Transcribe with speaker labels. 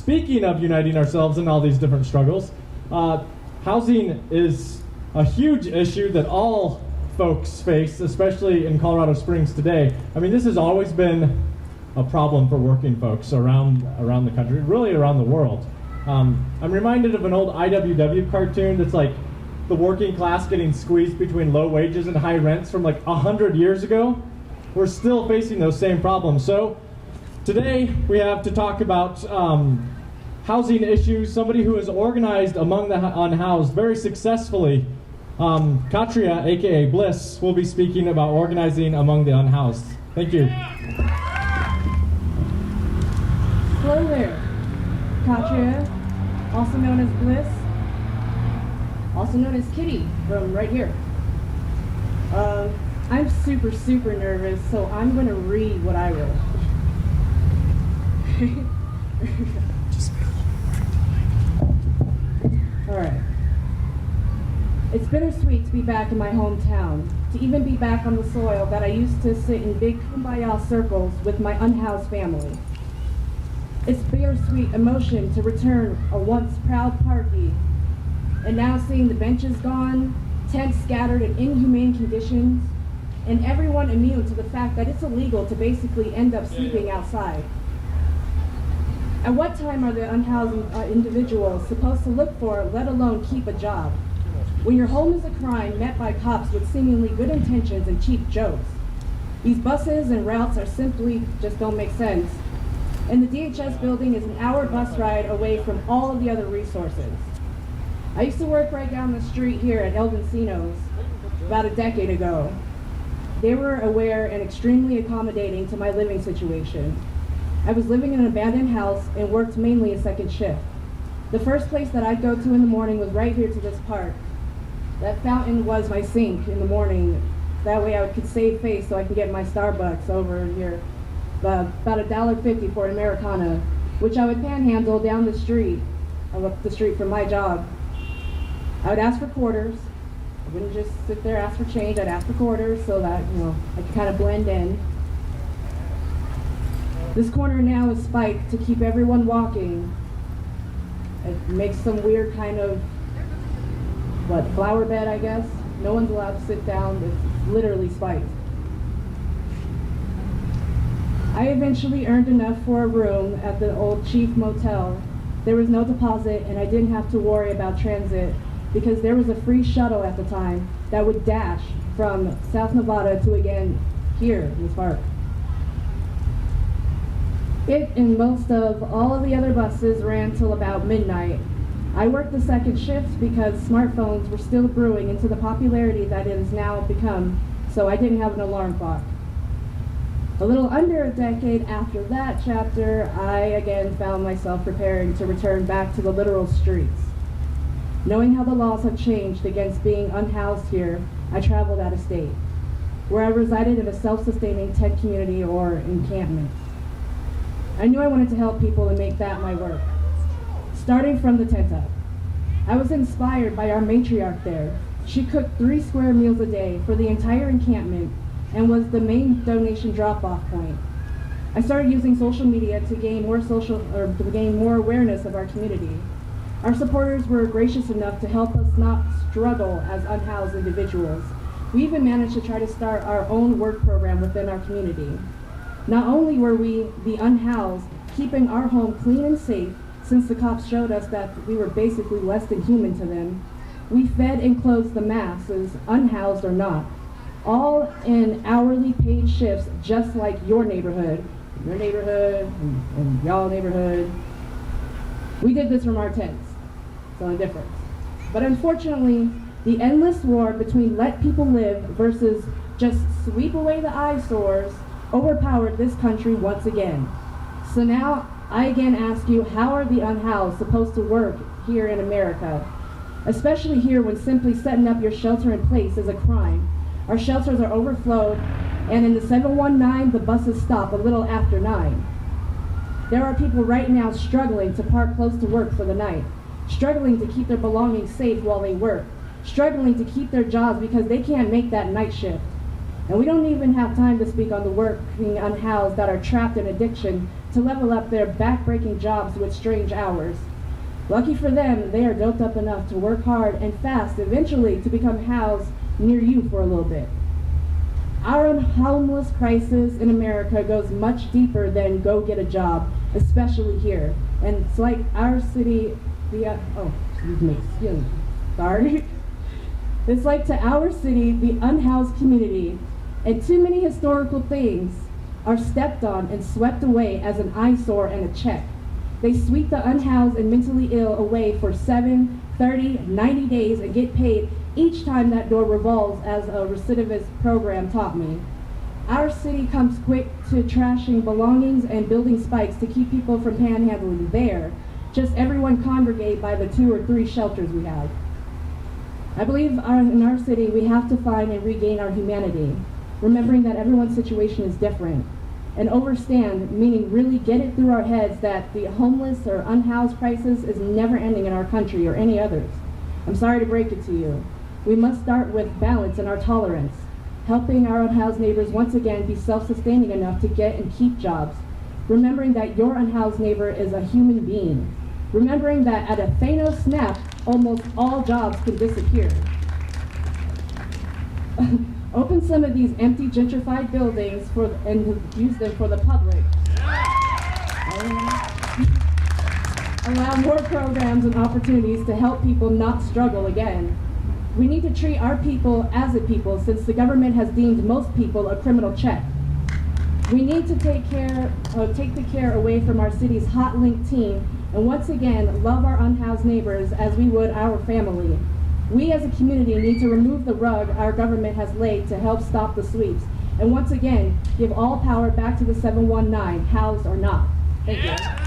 Speaker 1: speaking of uniting ourselves in all these different struggles, housing is a huge issue that all folks face, especially in Colorado Springs today. I mean, this has always been a problem for working folks around the country, really around the world. I'm reminded of an old IWW cartoon that's like the working class getting squeezed between low wages and high rents from like 100 years ago. We're still facing those same problems. So today we have to talk about housing issues. Somebody who has organized among the unhoused very successfully. Patria, aka Bliss, will be speaking about organizing among the unhoused. Thank you.
Speaker 2: Hello there. Patria, also known as Bliss, also known as Kitty from right here. I'm super nervous, so I'm going to read what I wrote. Alright. It's bittersweet to be back in my hometown, to even be back on the soil that I used to sit in big kumbaya circles with my unhoused family. It's bittersweet emotion to return a once proud party, and now seeing the benches gone, tents scattered in inhumane conditions, and everyone immune to the fact that it's illegal to basically end up sleeping outside. At what time are the unhoused individuals supposed to look for, let alone keep a job? When your home is a crime met by cops with seemingly good intentions and cheap jokes. These buses and routes are simply just don't make sense. And the DHS building is an hour bus ride away from all of the other resources. I used to work right down the street here at El Encino's about a decade ago. They were aware and extremely accommodating to my living situation. I was living in an abandoned house and worked mainly a second shift. The first place that I'd go to in the morning was right here to this park. That fountain was my sink in the morning. That way I could save face so I could get my Starbucks over here. About $1.50 for an Americano, which I would panhandle down the street, up the street from my job. I would ask for quarters. I wouldn't just sit there ask for change. I'd ask for quarters so that, I could kind of blend in. This corner now is spiked to keep everyone walking. It makes some weird kind of, flower bed, I guess. No one's allowed to sit down. It's literally spiked. I eventually earned enough for a room at the old Chief Motel. There was no deposit and I didn't have to worry about transit because there was a free shuttle at the time that would dash from South Nevada to again here in this park. It and most of all of the other buses ran till about midnight. I worked the second shift because smartphones were still brewing into the popularity that it has now become, so I didn't have an alarm clock. A little under a decade after that chapter, I again found myself preparing to return back to the literal streets. Knowing how the laws have changed against being unhoused here, I traveled out of state, where I resided in a self-sustaining tent community or encampment. I knew I wanted to help people and make that my work. Starting from the tent up. I was inspired by our matriarch there. She cooked 3 square meals a day for the entire encampment and was the main donation drop-off point. I started using social media to gain more awareness of our community. Our supporters were gracious enough to help us not struggle as unhoused individuals. We even managed to try to start our own work program within our community. Not only were we, the unhoused, keeping our home clean and safe, since the cops showed us that we were basically less than human to them, we fed and clothed the masses, unhoused or not, all in hourly paid shifts, just like your neighborhood, and y'all neighborhood. We did this from our tents. It's the only difference. But unfortunately, the endless war between let people live versus just sweep away the eyesores overpowered this country once again. So now, I again ask you, how are the unhoused supposed to work here in America? Especially here when simply setting up your shelter in place is a crime. Our shelters are overflowed, and in the 719, the buses stop a little after 9. There are people right now struggling to park close to work for the night, struggling to keep their belongings safe while they work, struggling to keep their jobs because they can't make that night shift. And we don't even have time to speak on the working unhoused that are trapped in addiction to level up their back-breaking jobs with strange hours. Lucky for them, they are doped up enough to work hard and fast, eventually to become housed near you for a little bit. Our homeless crisis in America goes much deeper than go get a job, especially here. And it's like our city, sorry. It's like to our city, the unhoused community, and too many historical things are stepped on and swept away as an eyesore and a check. They sweep the unhoused and mentally ill away for 7, 30, 90 days and get paid each time that door revolves, as a recidivist program taught me. Our city comes quick to trashing belongings and building spikes to keep people from panhandling there. Just everyone congregate by the 2 or 3 shelters we have. I believe in our city we have to find and regain our humanity, remembering that everyone's situation is different. And overstand, meaning really get it through our heads that the homeless or unhoused crisis is never ending in our country or any others. I'm sorry to break it to you. We must start with balance and our tolerance, helping our unhoused neighbors once again be self-sustaining enough to get and keep jobs, remembering that your unhoused neighbor is a human being, remembering that at a Thanos snap, almost all jobs can disappear. Open some of these empty gentrified buildings and use them for the public. Allow more programs and opportunities to help people not struggle again. We need to treat our people as a people, since the government has deemed most people a criminal check. We need to take the care away from our city's hot link team, and once again, love our unhoused neighbors as we would our family. We as a community need to remove the rug our government has laid to help stop the sweeps, and once again, give all power back to the 719, housed or not. Thank you.